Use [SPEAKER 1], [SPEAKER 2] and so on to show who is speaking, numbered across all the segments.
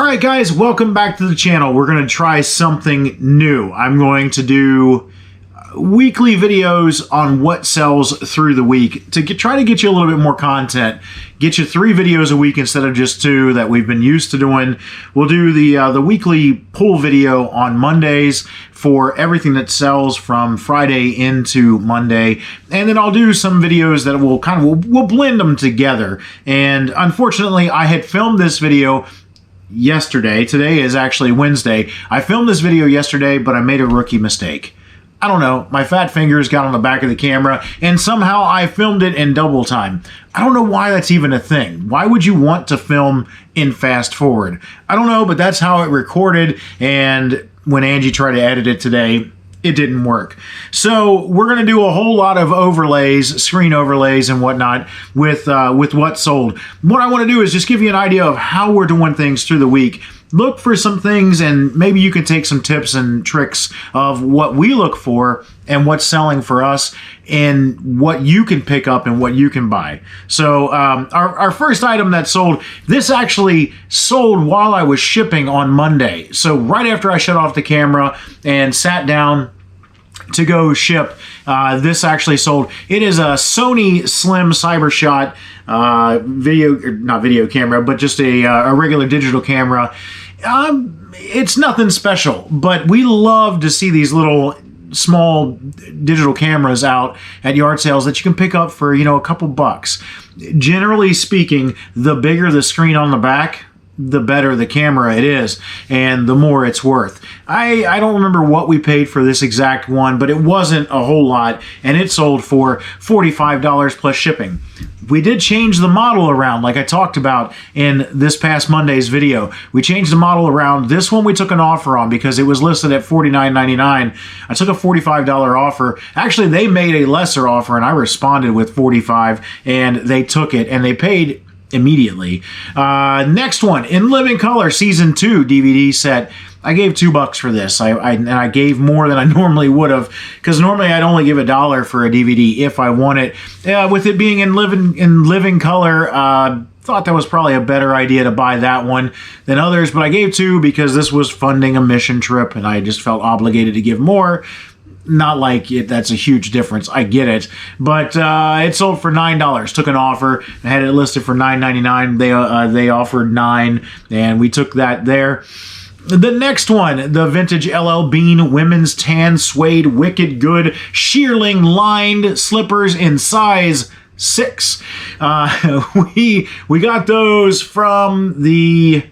[SPEAKER 1] Alright guys, welcome back to the channel. We're going to try something new. I'm going to do weekly videos on what sells through the week to try to get you a little bit more content. Get you 3 videos a week instead of just 2 that we've been used to doing. We'll do the weekly pull video on Mondays for everything that sells from Friday into Monday, and then I'll do some videos that we'll blend them together. And unfortunately, I had filmed this video yesterday. Today is actually Wednesday. I filmed this video yesterday, but I made a rookie mistake. I don't know, my fat fingers got on the back of the camera and somehow I filmed it in double time. I don't know why that's even a thing. Why would you want to film in fast forward? I don't know, but that's how it recorded, and when Angie tried to edit it today, it didn't work. So we're going to do a whole lot of overlays, screen overlays and whatnot with what sold. What I want to do is just give you an idea of how we're doing things through the week. Look for some things, and maybe you can take some tips and tricks of what we look for and what's selling for us and what you can pick up and what you can buy. So our first item that sold, this actually sold while I was shipping on Monday. So right after I shut off the camera and sat down to go ship, this actually sold. It is a Sony Slim CyberShot not video camera, but just a regular digital camera. It's nothing special, but we love to see these little small digital cameras out at yard sales that you can pick up for, a couple bucks. Generally speaking, the bigger the screen on the back, the better the camera it is, and the more it's worth. I don't remember what we paid for this exact one, but it wasn't a whole lot, and it sold for $45 plus shipping. We did change the model around, like I talked about in this past Monday's video. We changed the model around. This one we took an offer on because it was listed at $49.99. I took a $45 offer. Actually, they made a lesser offer, and I responded with $45, and they took it, and they paid immediately. Next one, In Living Color Season 2 DVD set. I gave $2 for this. I gave more than I normally would have, because normally I'd only give $1 for a DVD if I want it. With it being in living color, thought that was probably a better idea to buy that one than others, but I gave $2 because this was funding a mission trip and I just felt obligated to give more. Not like that's a huge difference. I get it. But it sold for $9. Took an offer. I had it listed for $9.99. They offered $9, and we took that there. The next one, the Vintage LL Bean Women's Tan Suede Wicked Good Shearling Lined Slippers in size 6. We got those from the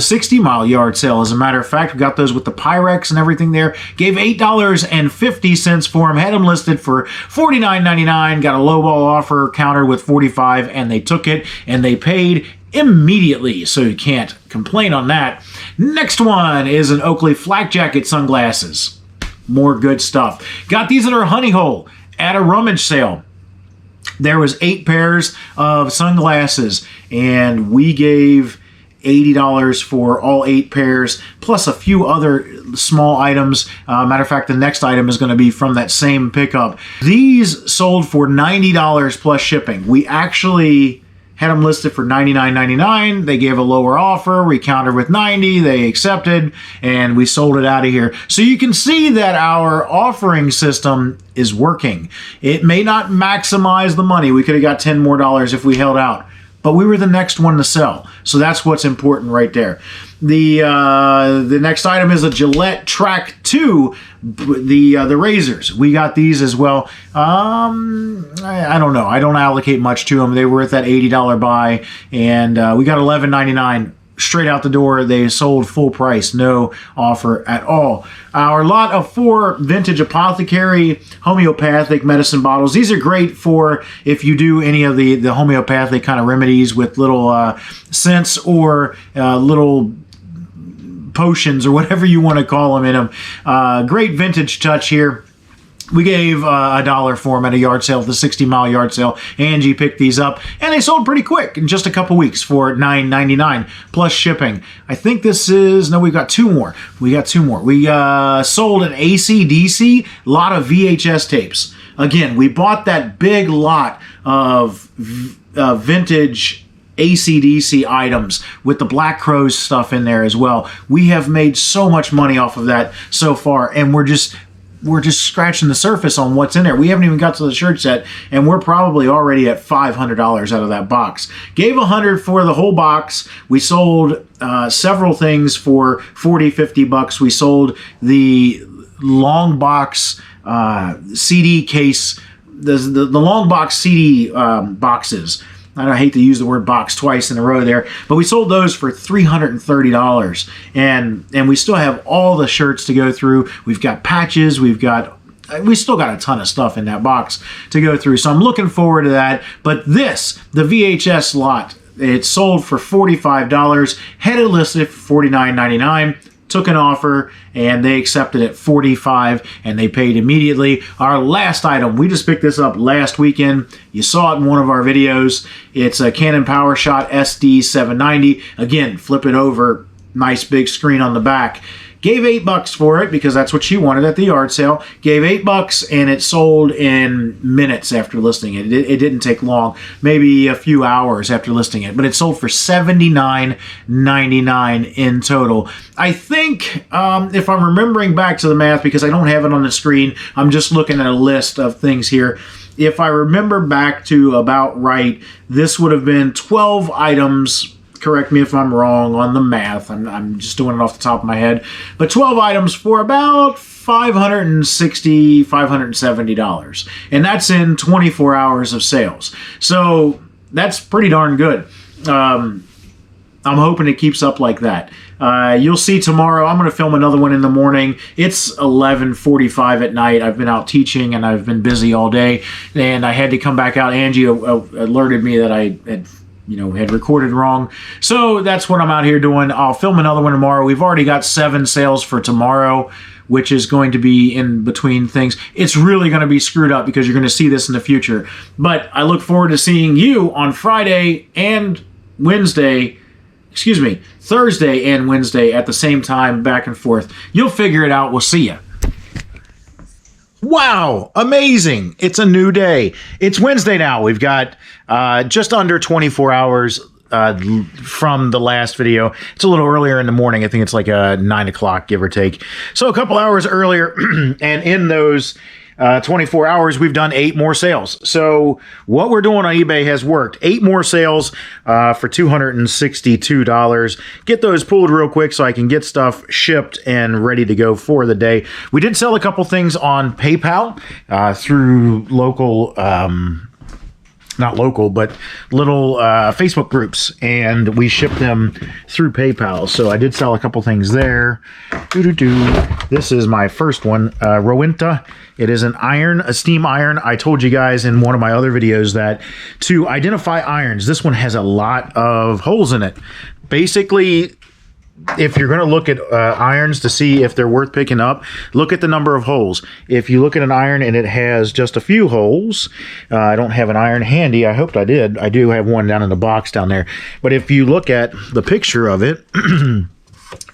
[SPEAKER 1] 60 Mile yard sale. As a matter of fact, we got those with the Pyrex and everything there. Gave $8.50 for them. Had them listed for $49.99. Got a lowball offer countered with $45, and they took it, and they paid immediately, so you can't complain on that. Next one is an Oakley Flak Jacket sunglasses. More good stuff. Got these at our Honey Hole at a rummage sale. There was 8 pairs of sunglasses, and we gave $80 for all 8 pairs, plus a few other small items. Matter of fact, the next item is going to be from that same pickup. These sold for $90 plus shipping. We actually had them listed for $99.99. They gave a lower offer. We countered with $90. They accepted, and we sold it out of here. So you can see that our offering system is working. It may not maximize the money. We could have got $10 more if we held out, but we were the next one to sell. So that's what's important right there. The next item is a Gillette Track 2, the razors. We got these as well. I don't know. I don't allocate much to them. They were at that $80 buy, and we got $11.99 straight out the door. They sold full price, no offer at all. Our lot of 4 vintage apothecary homeopathic medicine bottles. These are great for if you do any of the homeopathic kind of remedies with little scents or little potions or whatever you want to call them in them. Great vintage touch here. We gave $1 for them at a yard sale, the 60 Mile yard sale. Angie picked these up, and they sold pretty quick in just a couple weeks for $9.99 plus shipping. I think this is, no, we've got 2 more. We got 2 more. We sold an AC/DC lot of VHS tapes. Again, we bought that big lot of vintage AC/DC items with the Black Crowes stuff in there as well. We have made so much money off of that so far, and we're just scratching the surface on what's in there. We haven't even got to the shirt set, and we're probably already at $500 out of that box. Gave $100 for the whole box. We sold several things for $40, $50. We sold the long box CD case, the long box CD boxes. I hate to use the word box twice in a row there, but we sold those for $330, and we still have all the shirts to go through. We've got patches, we still got a ton of stuff in that box to go through, so I'm looking forward to that. But the VHS lot, it sold for $45, had it listed for $49.99. Took an offer, and they accepted at $45, and they paid immediately. Our last item, we just picked this up last weekend. You saw it in one of our videos. It's a Canon PowerShot SD790. Again, flip it over, nice big screen on the back. Gave $8 for it because that's what she wanted at the yard sale. Gave $8, and it sold in minutes after listing it. It didn't take long, maybe a few hours after listing it, but it sold for $79.99 in total. I think, if I'm remembering back to the math, because I don't have it on the screen, I'm just looking at a list of things here. If I remember back to about right, this would have been 12 items. Correct me if I'm wrong on the math. I'm just doing it off the top of my head. But 12 items for about $560, $570. And that's in 24 hours of sales. So that's pretty darn good. I'm hoping it keeps up like that. You'll see tomorrow. I'm going to film another one in the morning. It's 11:45 at night. I've been out teaching, and I've been busy all day. And I had to come back out. Angie alerted me that I had recorded wrong. So that's what I'm out here doing. I'll film another one tomorrow. We've already got 7 sales for tomorrow, which is going to be in between things. It's really going to be screwed up because you're going to see this in the future. But I look forward to seeing you on Thursday and Wednesday at the same time, back and forth. You'll figure it out. We'll see you. Wow, amazing. It's a new day. It's Wednesday now. We've got just under 24 hours from the last video. It's a little earlier in the morning. I think it's like 9 o'clock, give or take. So a couple hours earlier, and in those 24 hours, we've done 8 more sales. So what we're doing on eBay has worked. 8 more sales for $262. Get those pulled real quick so I can get stuff shipped and ready to go for the day. We did sell a couple things on PayPal through local... not local, but little Facebook groups, and we ship them through PayPal. So I did sell a couple things there. This is my first one, Rowenta. It is an iron, a steam iron. I told you guys in one of my other videos that to identify irons, this one has a lot of holes in it. Basically, if you're going to look at irons to see if they're worth picking up, look at the number of holes. If you look at an iron and it has just a few holes, I don't have an iron handy. I hoped I did. I do have one down in the box down there. But if you look at the picture of it,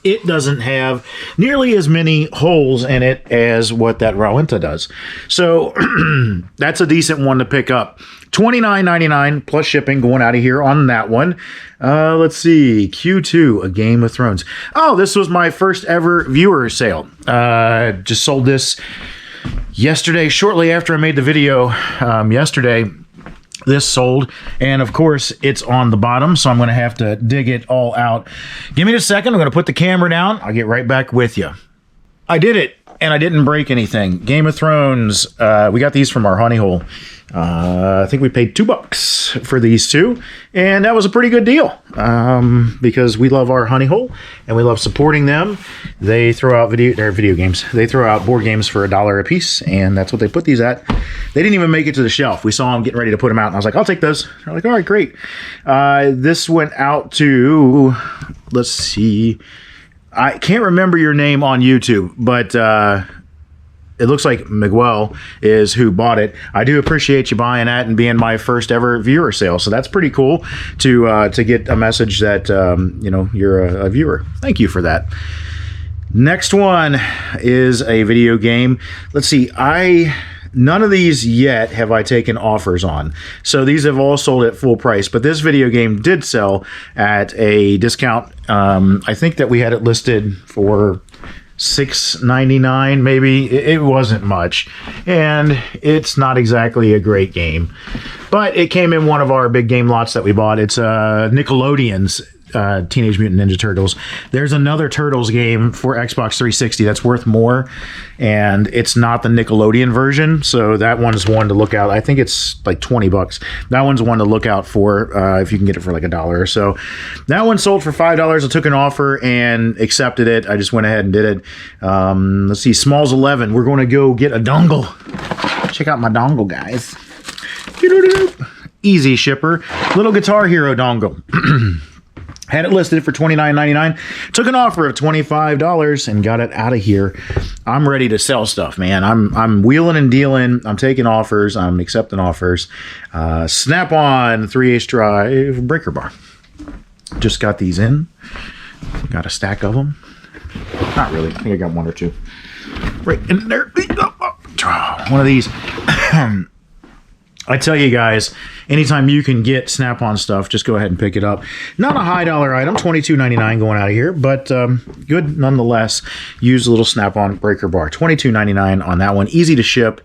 [SPEAKER 1] it doesn't have nearly as many holes in it as what that Rowenta does. So that's a decent one to pick up. $29.99 plus shipping going out of here on that one. Let's see. Q2, A Game of Thrones. Oh, this was my first ever viewer sale. Just sold this yesterday, shortly after I made the video yesterday. This sold, and of course it's on the bottom, so I'm going to have to dig it all out. Give me a second. I'm going to put the camera down. I'll get right back with you. I did it, and I didn't break anything. Game of Thrones. We got these from our honey hole. I think we paid $2 for these two, and that was a pretty good deal because we love our honey hole and we love supporting them. They throw out video games. They throw out board games for $1 a piece, and that's what they put these at. They didn't even make it to the shelf. We saw them getting ready to put them out, and I was like, I'll take those. They're like, all right, great. This went out to, let's see, I can't remember your name on YouTube, but it looks like Miguel is who bought it. I do appreciate you buying that and being my first ever viewer sale. So that's pretty cool to get a message that you're a viewer. Thank you for that. Next one is a video game. Let's see. None of these yet have I taken offers on. So these have all sold at full price. But this video game did sell at a discount. I think that we had it listed for $6.99 maybe. It wasn't much, and it's not exactly a great game, but it came in one of our big game lots that we bought. It's Nickelodeon's Teenage Mutant Ninja Turtles. There's another Turtles game for Xbox 360 that's worth more, and it's not the Nickelodeon version, so that one's one to look out. I think it's like $20. That one's one to look out for if you can get it for like $1 or so. That one sold for $5. I took an offer and accepted it. I just went ahead and did it. Let's see, Smalls 11. We're going to go get a dongle. Check out my dongle, guys. Easy shipper. Little Guitar Hero dongle. Had it listed for $29.99. Took an offer of $25 and got it out of here. I'm ready to sell stuff, man. I'm wheeling and dealing. I'm taking offers. I'm accepting offers. Snap-on 3/8 drive breaker bar. Just got these in. Got a stack of them. Not really. I think I got one or two. Right in there. One of these. I tell you guys, anytime you can get Snap-on stuff, just go ahead and pick it up. Not a high dollar item, $22.99 going out of here, but good nonetheless. Use a little Snap-on breaker bar. $22.99 on that one. Easy to ship,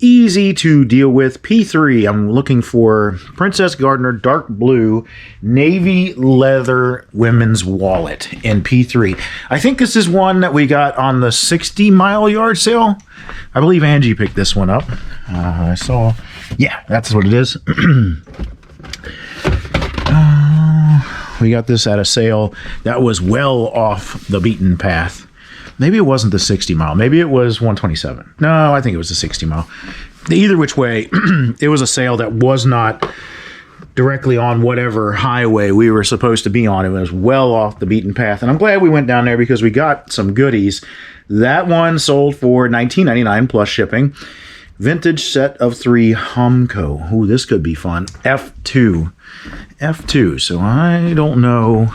[SPEAKER 1] easy to deal with. P3, I'm looking for Princess Gardner dark blue navy leather women's wallet in P3. I think this is one that we got on the 60-mile yard sale. I believe Angie picked this one up. I saw... Yeah, that's what it is. We got this at a sale that was well off the beaten path. Maybe it wasn't the 60 mile. Maybe it was 127. No, I think it was the 60 mile. Either which way, it was a sale that was not directly on whatever highway we were supposed to be on. It was well off the beaten path. And I'm glad we went down there because we got some goodies. That one sold for $19.99 plus shipping. Vintage set of 3 Humco. Ooh, this could be fun. F2. F2. So I don't know.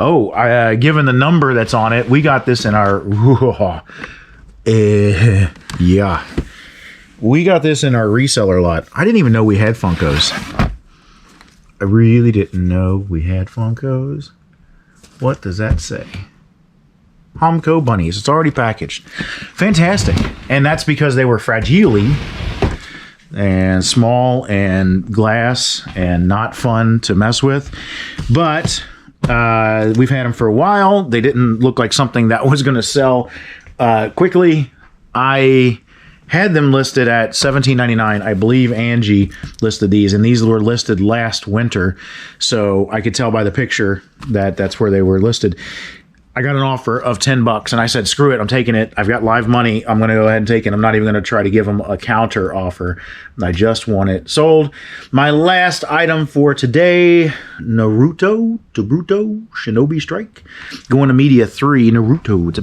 [SPEAKER 1] Oh, given the number that's on it, we got this in our... yeah. We got this in our reseller lot. I didn't even know we had Funkos. I really didn't know we had Funkos. What does that say? Humco bunnies. It's already packaged. Fantastic. And that's because they were fragile and small and glass and not fun to mess with. But we've had them for a while. They didn't look like something that was going to sell quickly. I had them listed at $17.99. I believe Angie listed these, and these were listed last winter. So I could tell by the picture that that's where they were listed. I got an offer of $10 and I said, screw it, I'm taking it. I've got live money. I'm going to go ahead and take it. I'm not even going to try to give them a counter offer. I just want it sold. My last item for today, Naruto Shinobi Strike. Going to Media 3, Naruto. It's a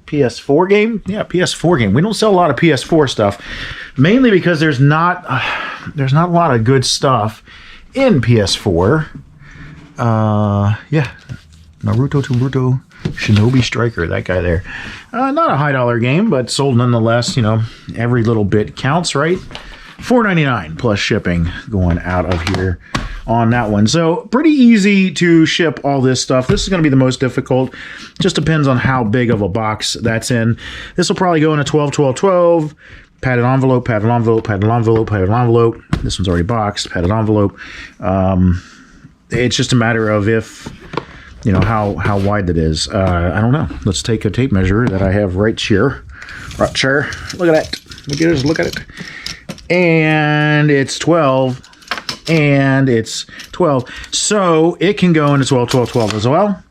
[SPEAKER 1] PS4 game? Yeah, PS4 game. We don't sell a lot of PS4 stuff, mainly because there's not a lot of good stuff in PS4. Yeah. Naruto Shinobi Striker, that guy there. Not a high dollar game, but sold nonetheless. You know, every little bit counts, right? $4.99 plus shipping going out of here on that one. So pretty easy to ship all this stuff. This is going to be the most difficult. Just depends on how big of a box that's in. This will probably go in a 12. Padded envelope, padded envelope, padded envelope, padded envelope. This one's already boxed, padded envelope. It's just a matter of if... you know, how wide that is. I don't know. Let's take a tape measure that I have right here. Right here. Look at that. Look at it. And it's 12. And it's 12. So it can go into 12 as well.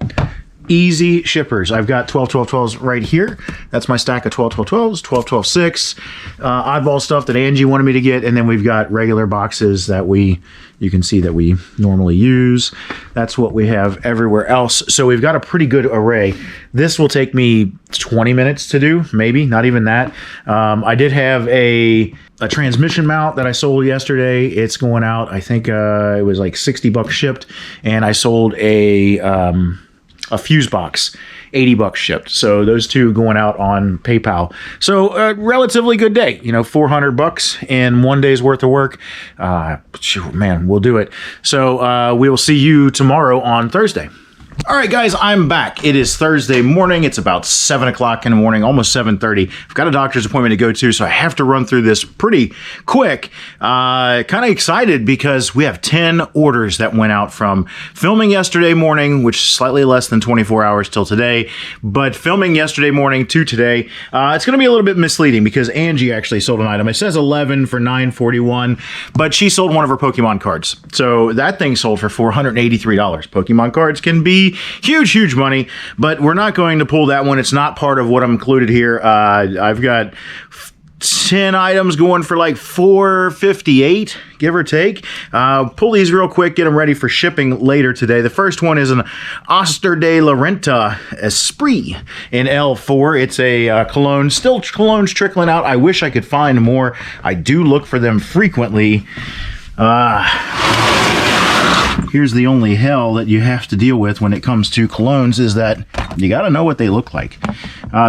[SPEAKER 1] Easy shippers. I've got 12s right here. That's my stack of 12s, 6. Oddball stuff that Angie wanted me to get, and then we've got regular boxes that you can see that we normally use. That's what we have everywhere else. So we've got a pretty good array. This will take me 20 minutes to do, maybe, not even that. I did have a transmission mount that I sold yesterday. It's going out, I think it was like $60 shipped, and I sold a a fuse box, $80 shipped. So those two going out on PayPal. So a relatively good day, you know, $400 in 1 day's worth of work. Man, we'll do it. So we will see you tomorrow on Thursday. All right, guys, I'm back. It is Thursday morning. It's about 7 o'clock in the morning, almost 7:30. I've got a doctor's appointment to go to, so I have to run through this pretty quick. Kind of excited because we have 10 orders that went out from filming yesterday morning, which is slightly less than 24 hours till today, but filming yesterday morning to today. It's going to be a little bit misleading because Angie actually sold an item. It says 11 for $9.41, but she sold one of her Pokemon cards. So that thing sold for $483. Pokemon cards can be huge money, but we're not going to pull that one. It's not part of what I'm included here. I've got 10 items going for like $458, give or take. Pull these real quick, get them ready for shipping later today. The first one is an Oster de la Renta Esprit in L4. It's a cologne. Still colognes trickling out. I wish I could find more. I do look for them frequently. Here's the only hell that you have to deal with when it comes to colognes is that you got to know what they look like.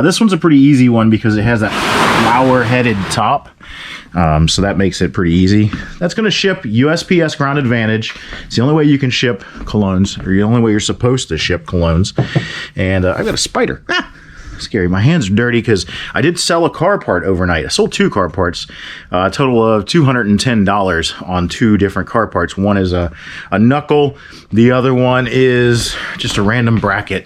[SPEAKER 1] This one's a pretty easy one because it has that flower-headed top. So that makes it pretty easy. That's going to ship USPS Ground Advantage. It's the only way you can ship colognes, or the only way you're supposed to ship colognes. And I've got a spider. Scary. My hands are dirty because I did sell a car part overnight. I sold 2 car parts, a total of $210 on 2 different car parts. One is a knuckle. The other one is just a random bracket.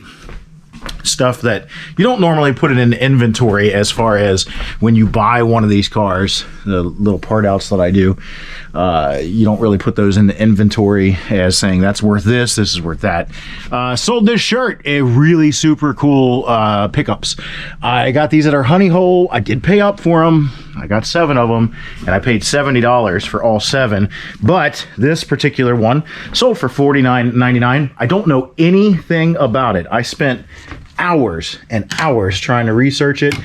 [SPEAKER 1] Stuff that you don't normally put it in inventory as far as when you buy one of these cars, the little part outs that I do, you don't really put those in the inventory as saying that's worth this is worth that. Sold this shirt, a really super cool pickups. I got these at our Honey Hole. I did pay up for them. I got 7 of them and I paid $70 for all 7, but this particular one sold for $49.99. I don't know anything about it. I spent hours and hours trying to research it.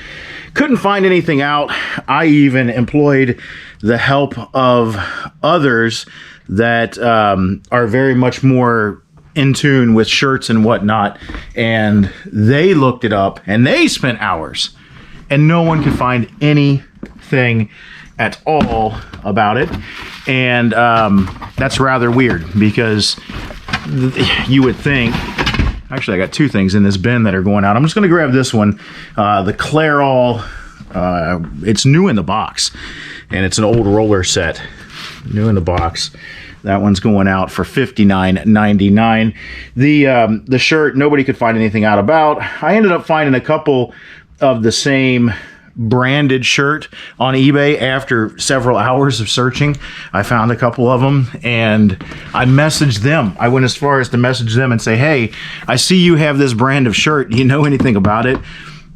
[SPEAKER 1] Couldn't find anything out. I even employed the help of others that are very much more in tune with shirts and whatnot, and they looked it up and they spent hours and no one could find anything at all about it. And that's rather weird because you would think. Actually, I got 2 things in this bin that are going out. I'm just going to grab this one, the Clairol. It's new in the box, and it's an old roller set. New in the box. That one's going out for $59.99. The shirt, nobody could find anything out about. I ended up finding a couple of the same branded shirt on eBay after several hours of searching. I found a couple of them and I messaged them. I went as far as to message them and say, hey, I see you have this brand of shirt. Do you know anything about it?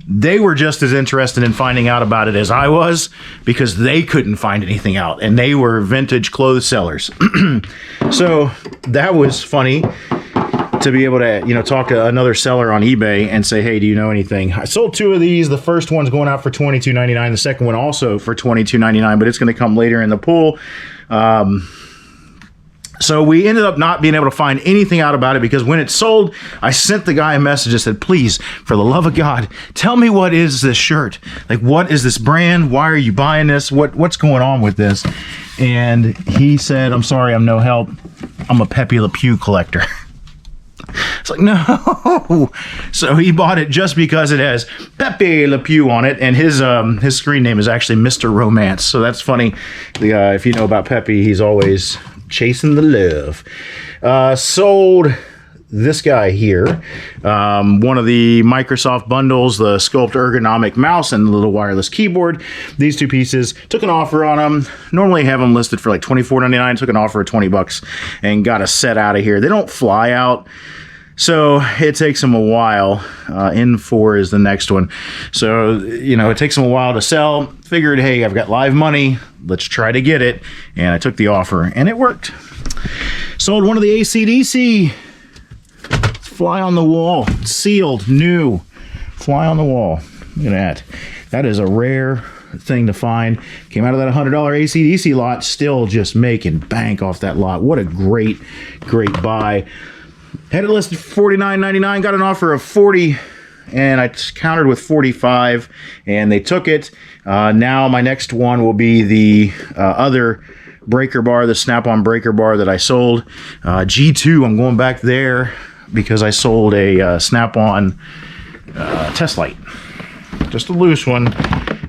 [SPEAKER 1] They were just as interested in finding out about it as I was because they couldn't find anything out, and they were vintage clothes sellers. So that was funny to be able to, you know, talk to another seller on eBay and say, hey, do you know anything? I sold 2 of these. The first one's going out for $22.99. The second one also for $22.99, but it's going to come later in the pool. So we ended up not being able to find anything out about it because when it sold, I sent the guy a message that said, please, for the love of God, tell me what is this shirt? Like, what is this brand? Why are you buying this? What's going on with this? And he said, I'm sorry, I'm no help. I'm a Pepe Le Pew collector. It's like, no. So he bought it just because it has Pepe Le Pew on it, and his screen name is actually Mr. Romance. So that's funny. If you know about Pepe, he's always chasing the love. Sold this guy here, one of the Microsoft bundles, the Sculpt ergonomic mouse and the little wireless keyboard. These 2 pieces, took an offer on them. Normally have them listed for like $24.99. Took an offer of $20 and got a set out of here. They don't fly out, so it takes them a while. N4 is the next one. So, you know, it takes them a while to sell. Figured, hey, I've got live money. Let's try to get it. And I took the offer, and it worked. Sold one of the AC/DC. Fly on the wall. Sealed, new. Fly on the wall. Look at that. That is a rare thing to find. Came out of that $100 AC/DC lot. Still just making bank off that lot. What a great, great buy. Had it listed for $49.99, got an offer of $40, and I countered with $45, and they took it. Now my next one will be the other breaker bar, the snap-on breaker bar that I sold. G2, I'm going back there because I sold a snap-on test light. Just a loose one.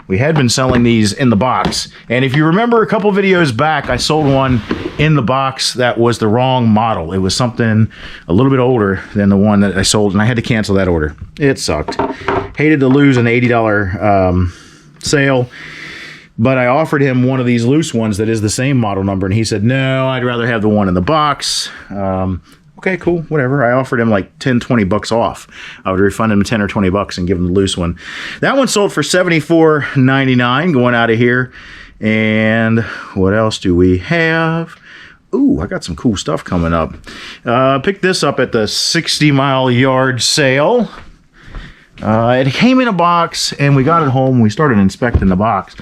[SPEAKER 1] We had been selling these in the box, and if you remember a couple videos back, I sold one in the box that was the wrong model. It was something a little bit older than the one that I sold, and I had to cancel that order. It sucked. Hated to lose an $80 sale, but I offered him one of these loose ones that is the same model number, and he said, no, I'd rather have the one in the box. Okay, cool, whatever. I offered him like 10, 20 bucks off. I would refund him 10 or 20 bucks and give him the loose one. That one sold for $74.99 going out of here. And what else do we have? Ooh, I got some cool stuff coming up. Picked this up at the 60 Mile Yard sale. It came in a box, and we got it home. We started inspecting the box.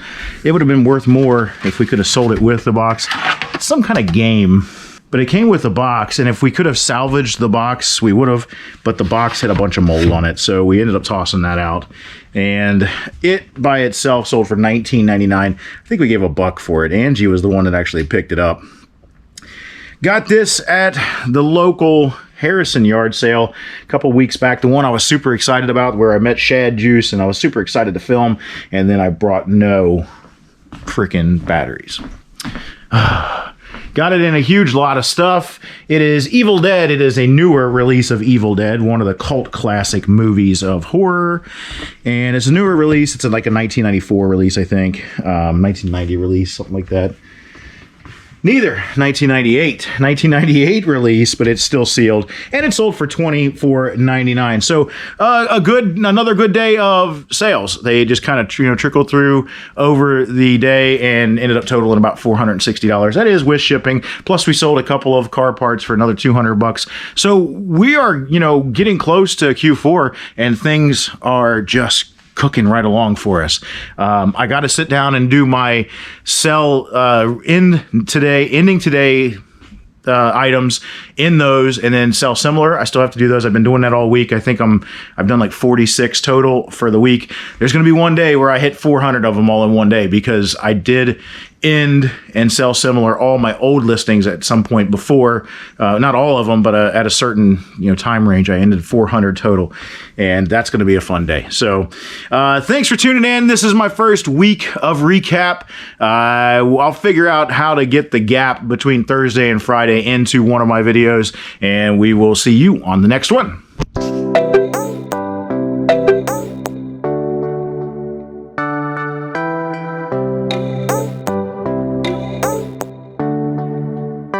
[SPEAKER 1] It would have been worth more if we could have sold it with the box. It's some kind of game. But it came with a box, and if we could have salvaged the box, we would have, but the box had a bunch of mold on it, so we ended up tossing that out. And it, by itself, sold for $19.99. I think we gave a buck for it. Angie was the one that actually picked it up. Got this at the local Harrison yard sale a couple weeks back. The one I was super excited about, where I met Shad Juice, and I was super excited to film, and then I brought no freaking batteries. Got it in a huge lot of stuff. It is Evil Dead. It is a newer release of Evil Dead, one of the cult classic movies of horror. And it's a newer release. It's like a 1994 release, I think. 1990 release, something like that. Neither. 1998 release, but it's still sealed, and it sold for $24.99. So another good day of sales. They just kind of trickled through over the day and ended up totaling about $460. That is with shipping. Plus, we sold a couple of car parts for another $200. So we are getting close to Q4, and things are just cooking right along for us. I got to sit down and do my sell ending today items in those, and then sell similar. I still have to do those. I've been doing that all week. I think I've done like 46 total for the week. There's going to be one day where I hit 400 of them all in one day, because I did end and sell similar all my old listings at some point before. Not all of them, but at a certain time range, I ended 400 total, and that's going to be a fun day. So thanks for tuning in. This is my first week of recap. I'll figure out how to get the gap between Thursday and Friday into one of my videos, and we will see you on the next one.